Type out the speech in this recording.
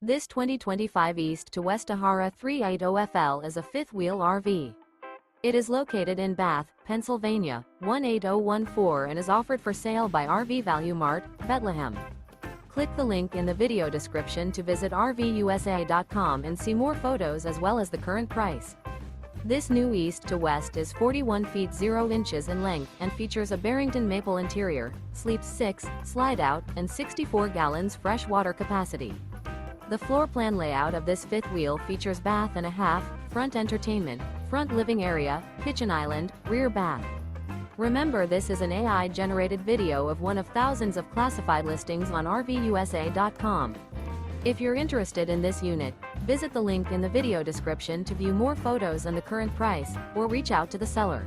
This 2025 East to West Ahara 380FL is a fifth-wheel RV. It is located in Bath, Pennsylvania, 18014 and is offered for sale by RV Value Mart, Behtlehem. Click the link in the video description to visit RVUSA.com and see more photos as well as the current price. This new East to West is 41 feet 0 inches in length and features a Barrington Maple interior, sleeps 6, slide-out, and 64 gallons fresh water capacity. The floor plan layout of this fifth wheel features bath and a half, front entertainment, front living area, kitchen island, rear bath. Remember, this is an AI-generated video of one of thousands of classified listings on RVUSA.com. If you're interested in this unit, visit the link in the video description to view more photos and the current price, or reach out to the seller.